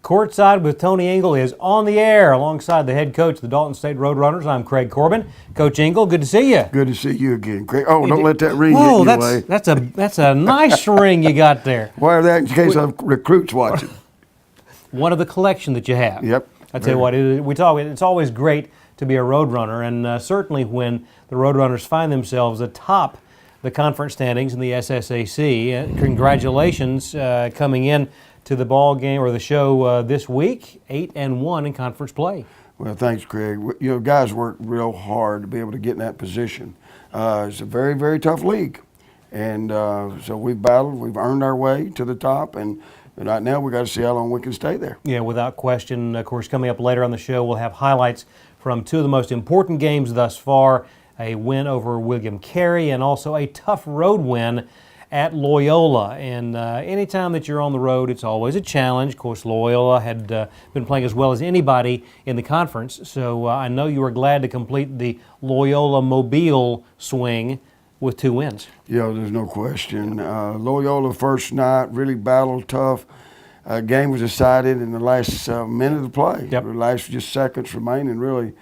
Courtside with Tony Ingle is on the air alongside the head coach of the Dalton State Roadrunners. I'm Craig Corbin. Coach Ingle, good to see you. Good to see you again, Craig. Oh, don't let that ring get Whoa, in your way. that's a nice ring you got there. Why that in case of recruits watching? One of the collection that you have. Yep. I tell you what, it's always great to be a Roadrunner, and certainly when the Roadrunners find themselves atop the conference standings in the SSAC. Congratulations coming in to the ball game or the show this week, 8-1 in conference play. Well, thanks, Craig. You know, guys work real hard to be able to get in that position. It's a very, very tough league, and so we've battled. We've earned our way to the top, and right now we got to see how long we can stay there. Yeah, without question. Of course, coming up later on the show, we'll have highlights from two of the most important games thus far: a win over William Carey and also a tough road win at Loyola. And anytime that you're on the road, it's always a challenge. Of course, Loyola had been playing as well as anybody in the conference, so I know you were glad to complete the Loyola-Mobile swing with 2 wins. Yeah, there's no question. Loyola first night really battled tough. Game was decided in the last minute of play. Yep. The last just seconds remaining, really.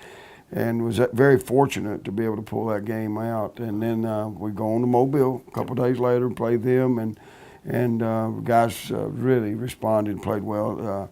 And was very fortunate to be able to pull that game out. And then we go on to Mobile a couple days later and play them, and guys really responded and played well.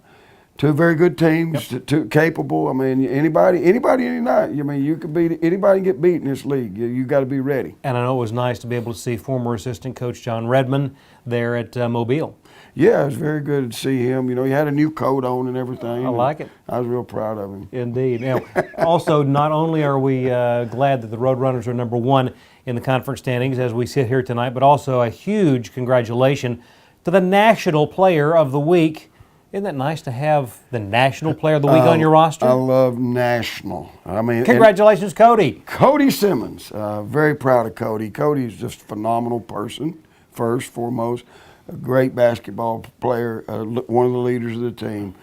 Two very good teams, yep. Two capable. I mean, anybody any night. I mean, you could beat anybody, get beat in this league. You got to be ready. And I know it was nice to be able to see former assistant coach John Redmond there at Mobile. Yeah, it was very good to see him. You know, he had a new coat on and everything. I like it. I was real proud of him. Indeed. Now, also, not only are we glad that the Roadrunners are number 1 in the conference standings as we sit here tonight, but also a huge congratulations to the National Player of the Week. Isn't that nice to have the National Player of the Week on your roster? I love national. I mean, congratulations, Cody. Cody Simmons. Very proud of Cody. Cody's just a phenomenal person, first, foremost. A great basketball player, one of the leaders of the team.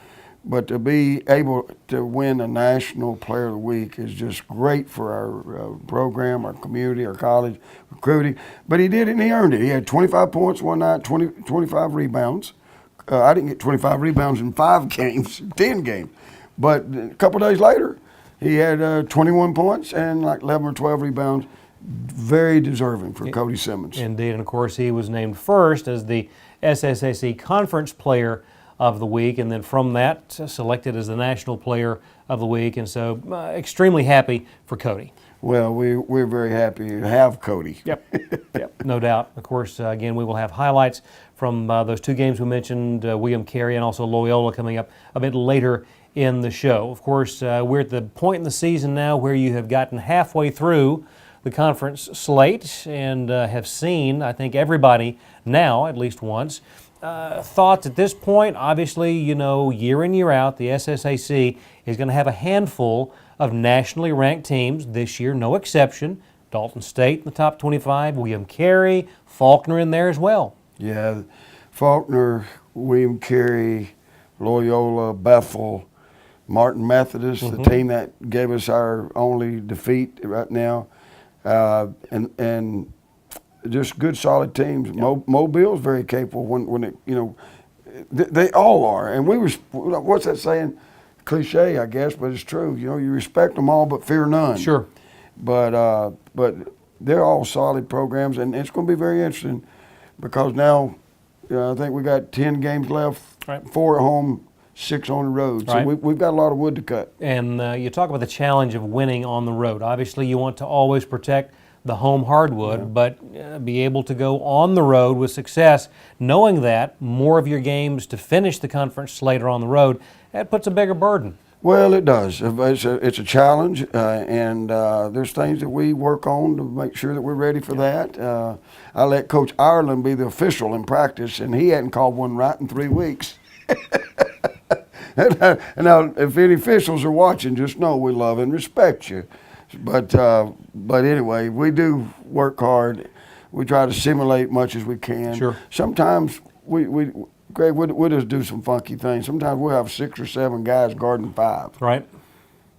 But to be able to win a National Player of the Week is just great for our program, our community, our college recruiting. But he did it and he earned it. He had 25 points one night, 25 rebounds. I didn't get 25 rebounds in 5 games, 10 games. But a couple days later, he had 21 points and like 11 or 12 rebounds. Very deserving for Cody Simmons. Indeed, and of course he was named first as the SSAC Conference Player of the Week, and then from that selected as the National Player of the Week, and so extremely happy for Cody. Well, we're very happy to have Cody. Yep, no doubt. Of course, again, we will have highlights from those 2 games we mentioned, William Carey and also Loyola, coming up a bit later in the show. Of course, we're at the point in the season now where you have gotten halfway through the conference slate and have seen, I think, everybody now at least once. Thoughts at this point? Obviously, you know, year in, year out, the SSAC is going to have a handful of nationally ranked teams this year, no exception. Dalton State in the top 25, William Carey, Faulkner in there as well. Yeah, Faulkner, William Carey, Loyola, Bethel, Martin Methodist, the team that gave us our only defeat right now. And just good, solid teams. Yep. Mobile's very capable when it, you know, they all are. And what's that saying? Cliche, I guess, but it's true. You know, you respect them all, but fear none. Sure. But they're all solid programs, and it's going to be very interesting because now, I think we got 10 games left, right. 4 at home, 6 on the road. So right. we've got a lot of wood to cut. And you talk about the challenge of winning on the road. Obviously, you want to always protect the home hardwood, but be able to go on the road with success, knowing that more of your games to finish the conference slate are on the road, that puts a bigger burden. Well, it does. It's a challenge, and there's things that we work on to make sure that we're ready for that. I let Coach Ireland be the official in practice, and he hadn't called one right in 3 weeks. And now, if any officials are watching, just know we love and respect you. But anyway, we do work hard. We try to simulate much as we can. Sure. Sometimes Greg, we'll just do some funky things. Sometimes we'll have 6 or 7 guys guarding 5. Right.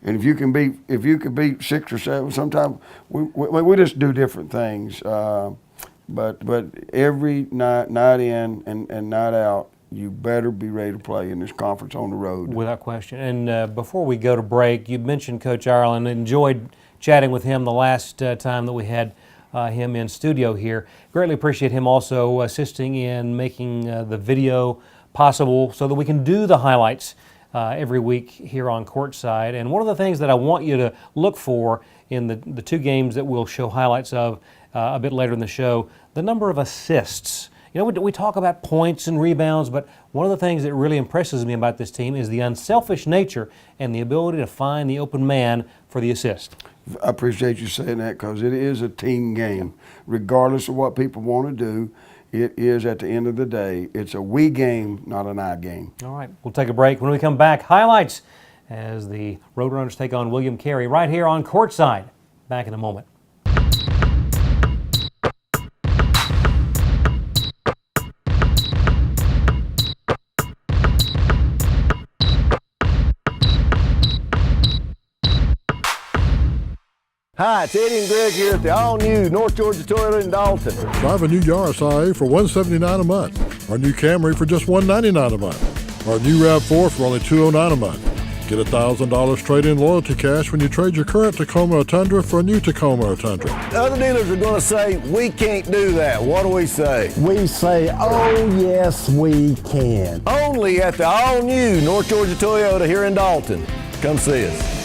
And if you can beat 6 or 7, sometimes we just do different things. But every night in and night out, you better be ready to play in this conference on the road. Without question. And before we go to break, you mentioned Coach Ireland. Enjoyed chatting with him the last time that we had him in studio here. Greatly appreciate him also assisting in making the video possible so that we can do the highlights every week here on Courtside. And one of the things that I want you to look for in the two games that we'll show highlights of a bit later in the show, the number of assists. You know, we talk about points and rebounds, but one of the things that really impresses me about this team is the unselfish nature and the ability to find the open man for the assist. I appreciate you saying that because it is a team game. Regardless of what people want to do, it is, at the end of the day, it's a we game, not an I game. All right, we'll take a break. When we come back, highlights as the Roadrunners take on William Carey right here on Courtside. Back in a moment. Hi, it's Eddie and Greg here at the all-new North Georgia Toyota in Dalton. Drive a new Yaris IA for $179 a month. Our new Camry for just $199 a month. Our new RAV4 for only $209 a month. Get $1,000 trade-in loyalty cash when you trade your current Tacoma or Tundra for a new Tacoma or Tundra. Other dealers are going to say, we can't do that. What do we say? We say, oh yes, we can. Only at the all-new North Georgia Toyota here in Dalton. Come see us.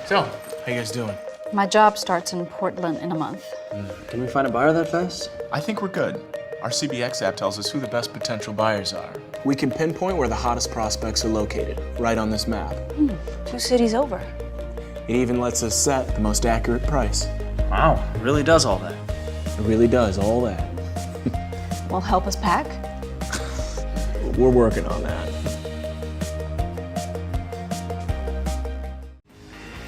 So, how you guys doing? My job starts in Portland in a month. Can we find a buyer that fast? I think we're good. Our CBX app tells us who the best potential buyers are. We can pinpoint where the hottest prospects are located, right on this map. 2 cities over. It even lets us set the most accurate price. Wow, it really does all that. It really does all that. Well, help us pack? We're working on that.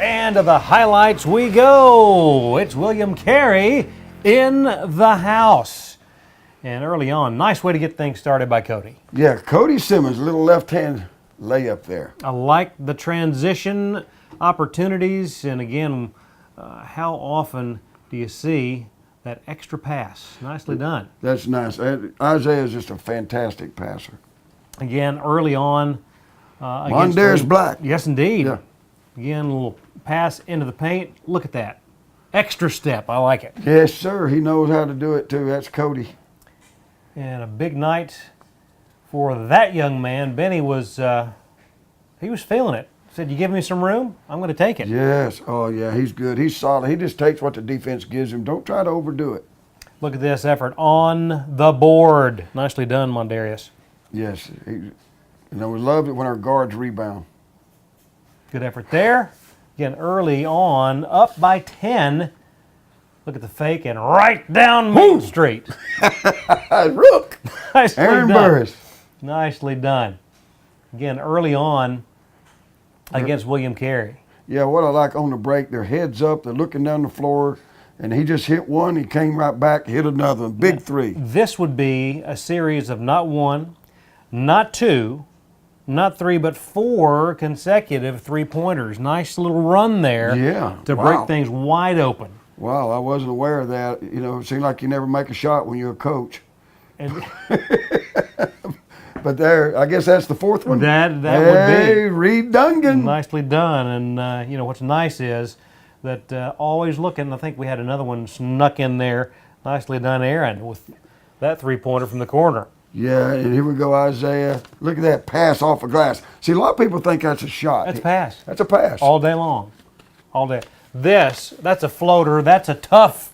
And to the highlights we go. It's William Carey in the house. And early on, nice way to get things started by Cody. Yeah, Cody Simmons, little left-hand layup there. I like the transition opportunities. And again, how often do you see that extra pass? Nicely done. That's nice. Isaiah is just a fantastic passer. Again, early on. Mondarius Black. Yes, indeed. Yeah. Again, a little pass into the paint. Look at that. Extra step. I like it. Yes, sir. He knows how to do it, too. That's Cody. And a big night for that young man. Benny was, he was feeling it. Said, you give me some room, I'm going to take it. Yes. Oh, yeah. He's good. He's solid. He just takes what the defense gives him. Don't try to overdo it. Look at this effort on the board. Nicely done, Mondarius. Yes. We love it when our guards rebound. Good effort there. Again, early on, up by 10. Look at the fake and right down Main Street. Rook. Nicely Aaron done. Burris. Nicely done. Again, early on against William Carey. Yeah, what I like on the break, their heads up, they're looking down the floor, and he just hit one, he came right back, hit another, big three. This would be a series of not one, not two, not three, but 4 consecutive three-pointers. Nice little run there to break things wide open. Wow, I wasn't aware of that. You know, it seemed like you never make a shot when you're a coach. And but there, I guess that's the fourth one. That would be. would be. Reed Dungan. Nicely done. And, what's nice is that always looking. I think we had another one snuck in there. Nicely done, Aaron, with that three-pointer from the corner. Yeah, and here we go, Isaiah. Look at that pass off a glass. See, a lot of people think that's a shot. That's a pass. That's a pass. All day long. All day. That's a floater. That's a tough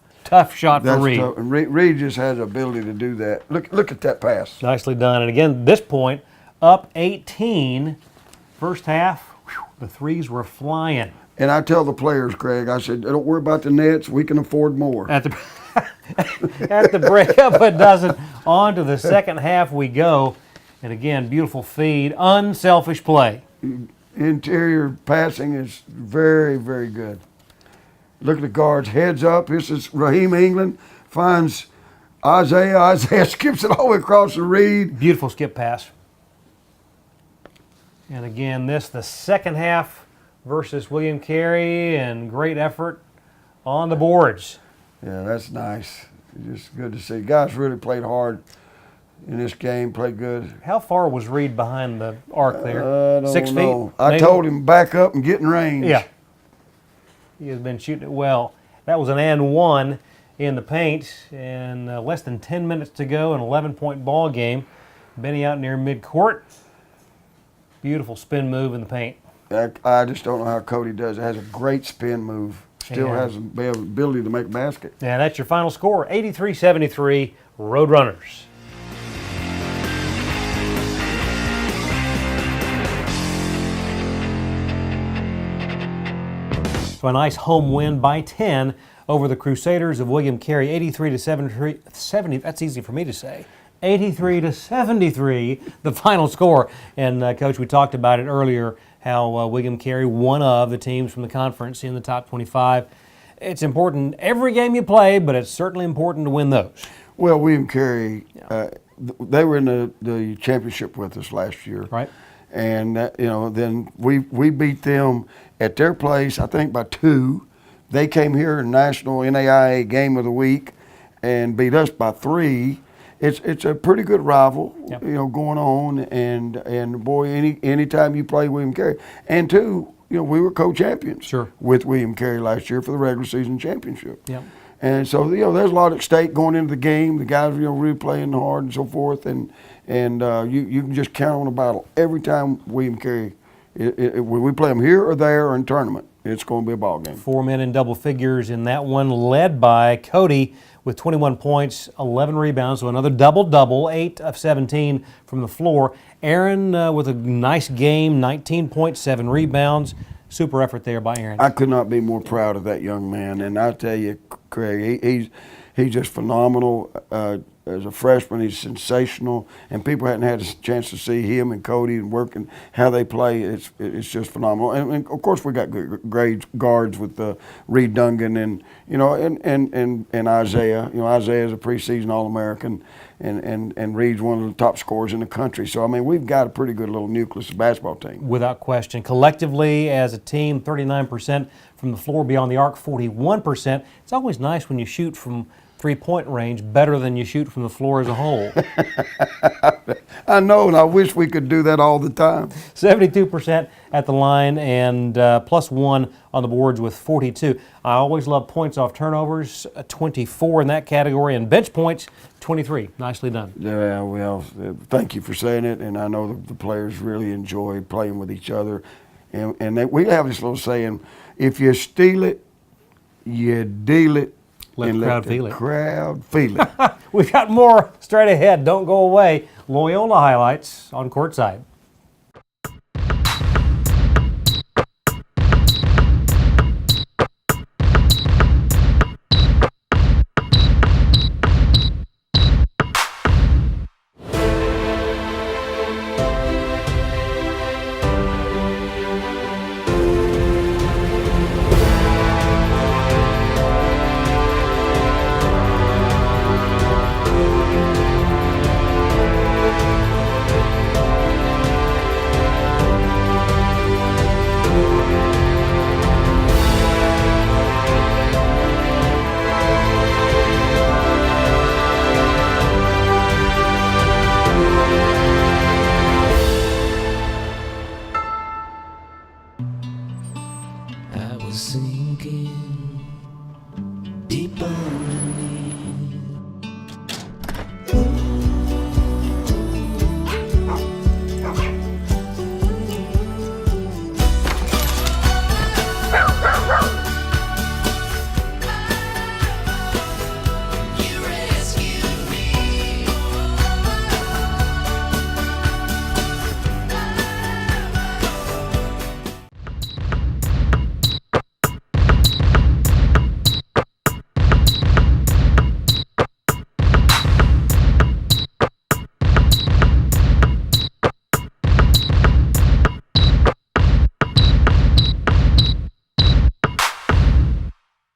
shot for Reed. Tough. And Reed just has the ability to do that. Look at that pass. Nicely done. And again, this point, up 18. First half, the threes were flying. And I tell the players, Craig, I said, don't worry about the nets. We can afford more. At the break up a dozen. On to the second half we go. And again, beautiful feed. Unselfish play. Interior passing is very, very good. Look at the guards. Heads up. This is Raheem England. Finds Isaiah. Isaiah skips it all the way across the Reed. Beautiful skip pass. And again, the second half versus William Carey, and great effort on the boards. Yeah, that's nice. Just good to see. Guys really played hard in this game, played good. How far was Reed behind the arc there? I don't 6 know. feet? I maybe? told him back up and get in range. Yeah. He has been shooting it well. That was an and one in the paint, and less than 10 minutes to go, an 11-point ball game. Benny out near midcourt. Beautiful spin move in the paint. I just don't know how Cody does it. Has a great spin move. Still has the ability to make a basket. And that's your final score, 83-73, Roadrunners. So a nice home win by 10 over the Crusaders of William Carey, 83-73. That's easy for me to say. 83-73, the final score. And Coach, we talked about it earlier, how William Carey, one of the teams from the conference in the top 25. It's important every game you play, but it's certainly important to win those. Well, William Carey, they were in the championship with us last year. Right. And, then we beat them at their place, I think, by 2. They came here in National NAIA Game of the Week and beat us by 3. It's a pretty good rival, going on. And boy, anytime you play William Carey. And 2, we were co-champions with William Carey last year for the regular season championship. Yep. And so, there's a lot at stake going into the game. The guys, really playing hard and so forth. And you can just count on a battle every time William Carey. When we play them here or there or in tournament, it's going to be a ball game. 4 men in double figures in that one, led by Cody with 21 points, 11 rebounds, so another double-double, 8 of 17 from the floor. Aaron with a nice game, 19 points, 7 rebounds. Super effort there by Aaron. I could not be more proud of that young man, and I tell you, Craig, he's just phenomenal. As a freshman, he's sensational, and people hadn't had a chance to see him and Cody and working how they play. It's just phenomenal. And of course, we got great guards with Reed Dungan and and Isaiah. Isaiah's a preseason All-American, and Reed's one of the top scorers in the country. So we've got a pretty good little nucleus of basketball team. Without question, collectively as a team, 39% from the floor beyond the arc, 41%. It's always nice when you shoot from three-point range better than you shoot from the floor as a whole. I know, and I wish we could do that all the time. 72% at the line and +1 on the boards with 42. I always love points off turnovers, 24 in that category, and bench points, 23. Nicely done. Yeah, well, thank you for saying it, and I know the players really enjoy playing with each other. And we have this little saying, if you steal it, you deal it. Let the crowd feel it. Crowd feel it. We've got more straight ahead. Don't go away. Loyola highlights on Courtside.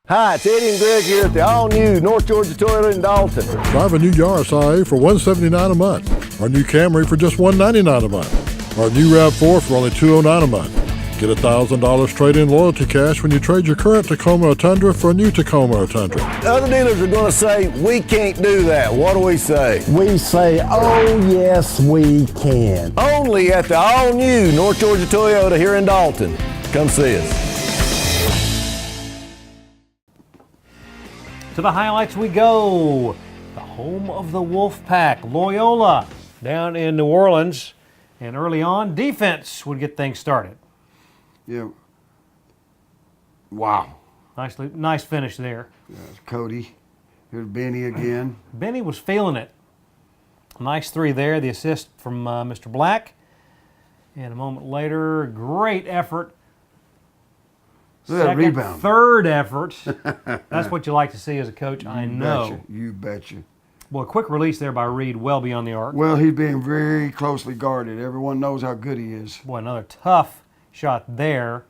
Hi, it's Eddie and Greg here at the all-new North Georgia Toyota in Dalton. Drive a new Yaris IA for $179 a month. Our new Camry for just $199 a month. Our new RAV4 for only $209 a month. Get $1,000 trade-in loyalty cash when you trade your current Tacoma or Tundra for a new Tacoma or Tundra. Other dealers are going to say, we can't do that. What do we say? We say, oh, yes, we can. Only at the all-new North Georgia Toyota here in Dalton. Come see us. To the highlights we go. The home of the Wolfpack, Loyola, down in New Orleans. And early on, defense would get things started. Yeah. Wow. Nice finish there. That's Cody. Here's Benny again. Benny was feeling it. Nice three there, the assist from Mr. Black. And a moment later, great effort. Look at that Second, rebound. third effort. That's what you like to see as a coach, I You know. betcha. You betcha. Well, a quick release there by Reed, well beyond the arc. Well, he's being very closely guarded. Everyone knows how good he is. Boy, another tough shot there.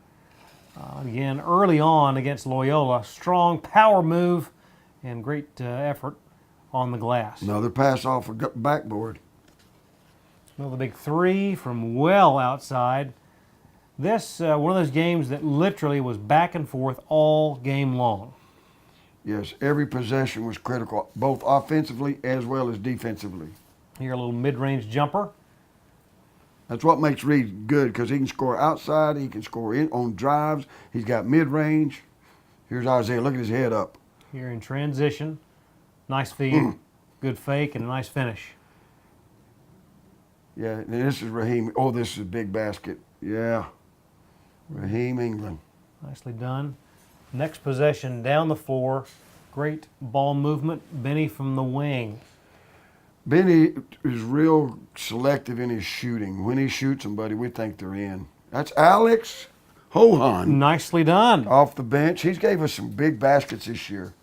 Again, early on against Loyola, strong power move and great effort on the glass. Another pass off a backboard. Another big three from well outside. This, one of those games that literally was back and forth all game long. Yes, every possession was critical, both offensively as well as defensively. Here, a little mid-range jumper. That's what makes Reed good, because he can score outside, he can score in on drives, he's got mid-range. Here's Isaiah, look at his head up. Here in transition. Nice feed, good fake, and a nice finish. Yeah, and this is Raheem. Oh, this is a big basket. Yeah. Raheem England. Nicely done. Next possession down the floor. Great ball movement. Benny from the wing. Benny is real selective in his shooting. When he shoots somebody, we think they're in. That's Alex Hohan. Nicely done. Off the bench. He's gave us some big baskets this year.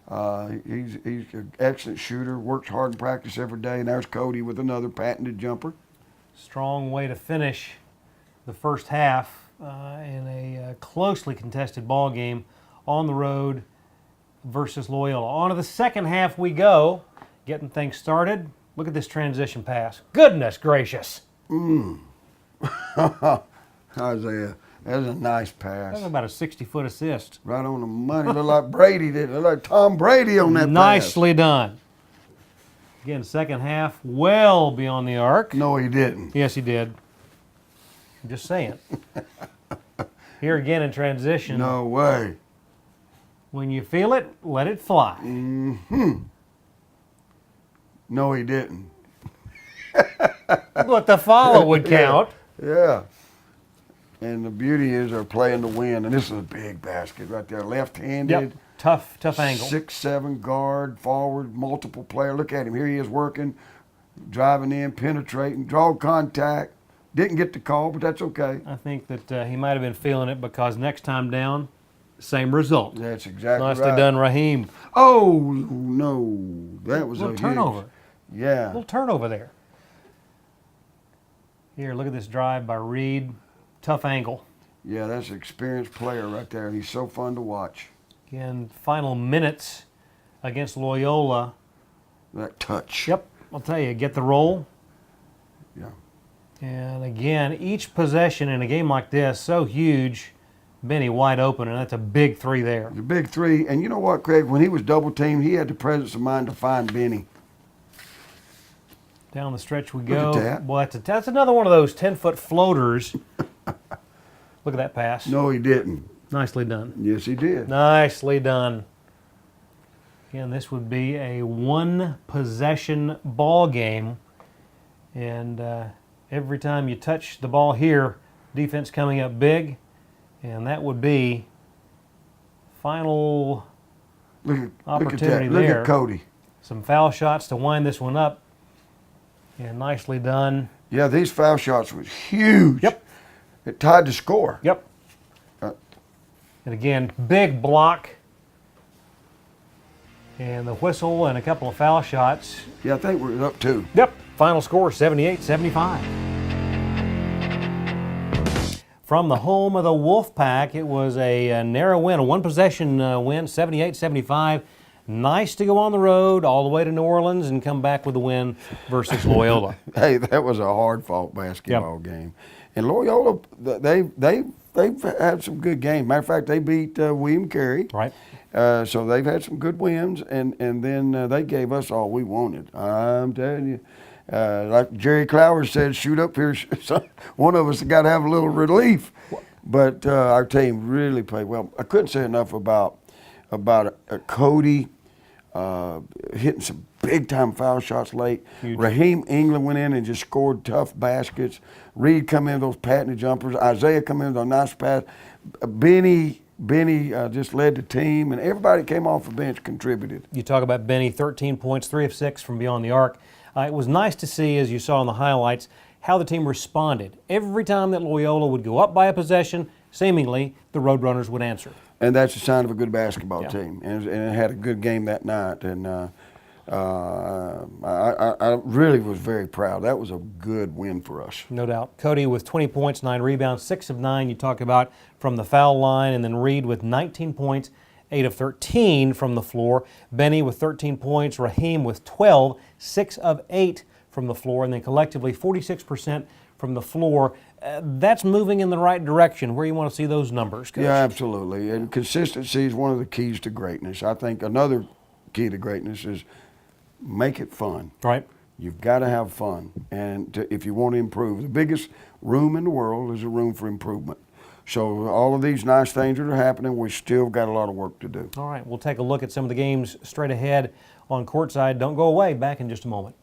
He's an excellent shooter, works hard in practice every day, and there's Cody with another patented jumper. Strong way to finish the first half in a closely contested ball game on the road versus Loyola. On to the second half we go, getting things started. Look at this transition pass. Goodness gracious. Isaiah, that's a nice pass. That's about a 60-foot assist. Right on the money. Look like Brady did. Look like Tom Brady on that pass. Nicely done. Again, second half, well beyond the arc. No, he didn't. Yes, he did. I'm just saying. Here again in transition. No way. When you feel it, let it fly. No, he didn't. But the follow would count. Yeah. And the beauty is they're playing to win. And this is a big basket right there. Left-handed. Yep. Tough angle. 6'7" guard, forward, multiple player. Look at him. Here he is working, driving in, penetrating, draw contact. Didn't get the call, but that's okay. I think that he might have been feeling it because next time down, same result. That's exactly Nicely right. done, Raheem. Oh, no. That was a Little turnover. Huge, yeah. Little turnover there. Here, look at this drive by Reed. Tough angle. Yeah, that's an experienced player right there. He's so fun to watch. Again, final minutes against Loyola. That touch. Yep, I'll tell you, get the roll. Yeah. And again, each possession in a game like this, so huge. Benny wide open, and that's a big three there. The big three. And you know what, Craig? When he was double teamed, he had the presence of mind to find Benny. Down the stretch we Look go. at that. Boy, that's another one of those 10-foot floaters. Look at that pass. No, he didn't. Nicely done. Yes, he did. Nicely done. Again, this would be a one-possession ball game. And every time you touch the ball here, defense coming up big. And that would be final opportunity Look there. at Cody. Some foul shots to wind this one up. And nicely done. Yeah, these foul shots was huge. Yep. It tied the score. Yep. And again, big block. And the whistle and a couple of foul shots. Yeah, I think we're up 2. Yep. Final score 78-75. from the home of the Wolfpack. It was a narrow win, a one-possession win, 78-75. Nice to go on the road all the way to New Orleans and come back with a win versus Loyola. Hey, that was a hard-fought basketball game. And Loyola, they've had some good games. Matter of fact, they beat William Carey. Right. So they've had some good wins, and then they gave us all we wanted. I'm telling you. Like Jerry Clower said, shoot up here. One of us got to have a little relief. But our team really played well. I couldn't say enough about Cody hitting some big-time foul shots late. Huge. Raheem Ingle went in and just scored tough baskets. Reed come in with those patented jumpers. Isaiah come in with a nice pass. Benny just led the team, and everybody came off the bench contributed. You talk about Benny, 13 points, 3 of 6 from beyond the arc. It was nice to see, as you saw in the highlights, how the team responded. Every time that Loyola would go up by a possession, seemingly, the Roadrunners would answer. And that's a sign of a good basketball Yeah. team. And it had a good game that night. And I really was very proud. That was a good win for us. No doubt. Cody with 20 points, 9 rebounds, 6 of 9 you talked about from the foul line, and then Reed with 19 points, 8 of 13 from the floor. Benny with 13 points, Raheem with 12, 6 of 8 from the floor, and then collectively 46% from the floor. That's moving in the right direction. Where you want to see those numbers, Coach? Yeah, absolutely. And consistency is one of the keys to greatness. I think another key to greatness is make it fun. Right. You've got to have fun. And if you want to improve, the biggest room in the world is a room for improvement. So all of these nice things that are happening, we still got a lot of work to do. All right, we'll take a look at some of the games straight ahead on Courtside. Don't go away. Back in just a moment.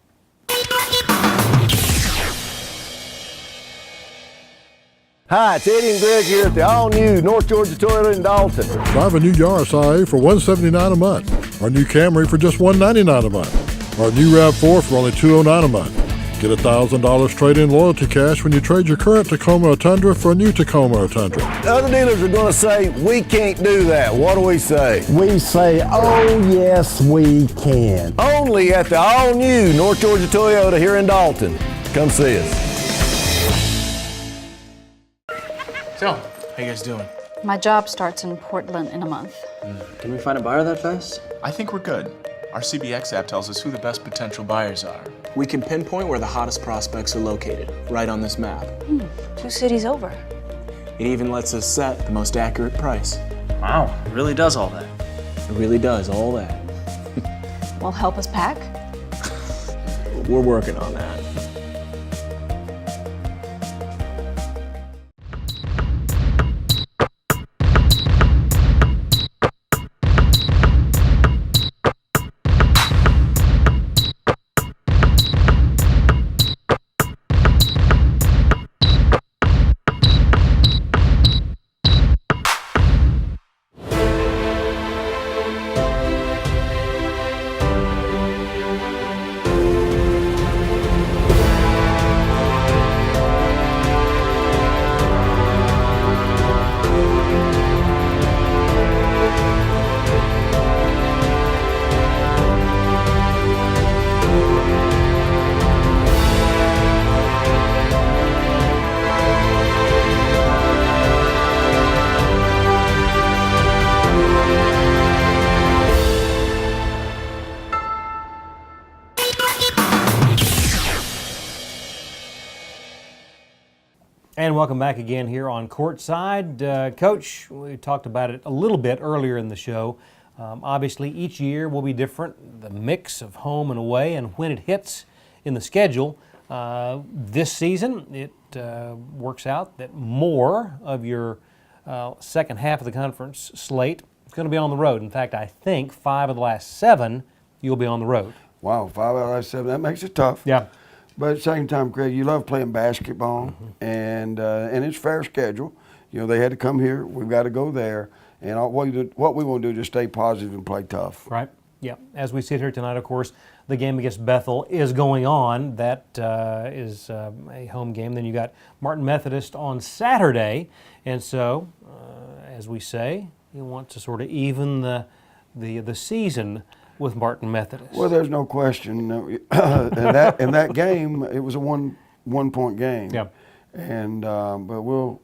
Hi, it's Eddie and Greg here at the all-new North Georgia Toyota in Dalton. Drive a new Yaris IA for $179 a month. Our new Camry for just $199 a month. Our new RAV4 for only $209 a month. Get $1,000 trade-in loyalty cash when you trade your current Tacoma or Tundra for a new Tacoma or Tundra. Other dealers are going to say, we can't do that. What do we say? We say, oh yes, we can. Only at the all-new North Georgia Toyota here in Dalton. Come see us. So, how you guys doing? My job starts in Portland in a month. Can we find a buyer that fast? I think we're good. Our CBX app tells us who the best potential buyers are. We can pinpoint where the hottest prospects are located, right on this map. 2 cities over. It even lets us set the most accurate price. Wow, it really does all that. It really does all that. Well, help us pack? We're working on that. And welcome back again here on Courtside. Coach, we talked about it a little bit earlier in the show. Obviously, each year will be different, the mix of home and away, and when it hits in the schedule. This season, it works out that more of your second half of the conference slate is going to be on the road. In fact, I think 5 of the last 7 you'll be on the road. Wow, 5 out of the last 7, that makes it tough. Yeah. But at the same time, Craig, you love playing basketball, and it's fair schedule. You know, they had to come here. We've got to go there. And what we want to do is just stay positive and play tough. Right. Yeah. As we sit here tonight, of course, the game against Bethel is going on. That is a home game. Then you got Martin Methodist on Saturday. And so, as we say, you want to sort of even the season with Martin Methodist. Well, there's no question. In that game, it was a one-point game. Yeah. And but we'll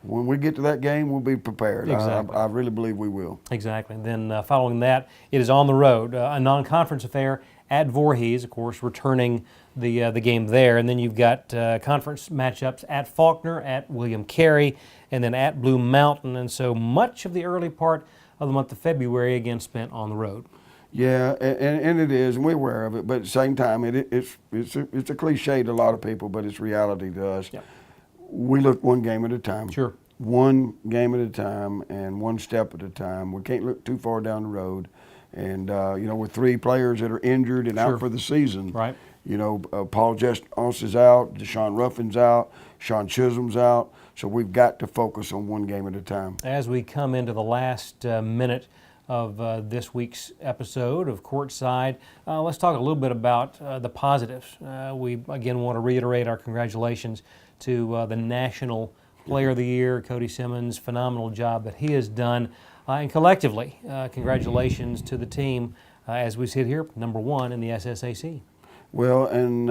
when we get to that game, we'll be prepared. Exactly. I really believe we will. Exactly. And then following that, it is on the road, a non-conference affair at Voorhees, of course, returning the game there. And then you've got conference matchups at Faulkner, at William Carey, and then at Blue Mountain. And so much of the early part of the month of February, again, spent on the road. Yeah, and it is, and we're aware of it. But at the same time, it's a cliche to a lot of people, but it's reality to us. Yep. We look one game at a time. Sure. One game at a time and one step at a time. We can't look too far down the road. And, with 3 players that are injured and Sure. out for the season. Right. Paul Justos is out, Deshaun Ruffin's out, Sean Chisholm's out. So we've got to focus on one game at a time. As we come into the last minute of this week's episode of Courtside, let's talk a little bit about the positives. We, again, want to reiterate our congratulations to the National Player of the Year, Cody Simmons. Phenomenal job that he has done. And collectively, congratulations to the team as we sit here, number 1 in the SSAC. Well, and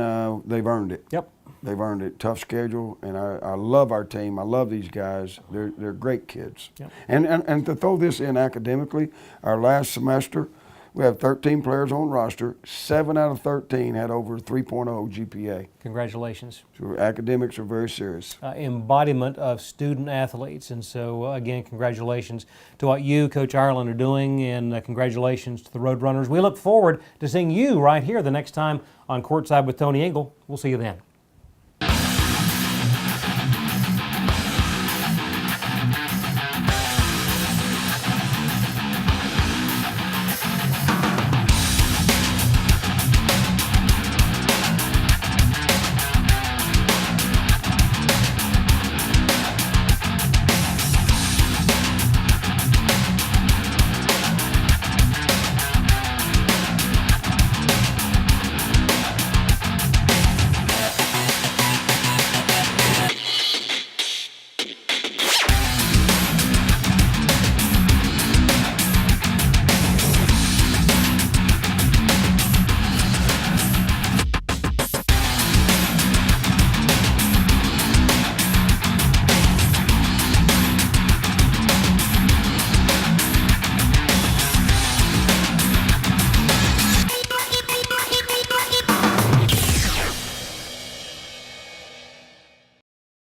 they've earned it. Yep. They've earned it. Tough schedule, and I love our team. I love these guys. They're great kids. Yep. And to throw this in academically, our last semester, we have 13 players on roster. 7 out of 13 had over 3.0 GPA. Congratulations. So academics are very serious. Embodiment of student athletes. And so, again, congratulations to what you, Coach Ireland, are doing, and congratulations to the Roadrunners. We look forward to seeing you right here the next time on Courtside with Tony Ingle. We'll see you then.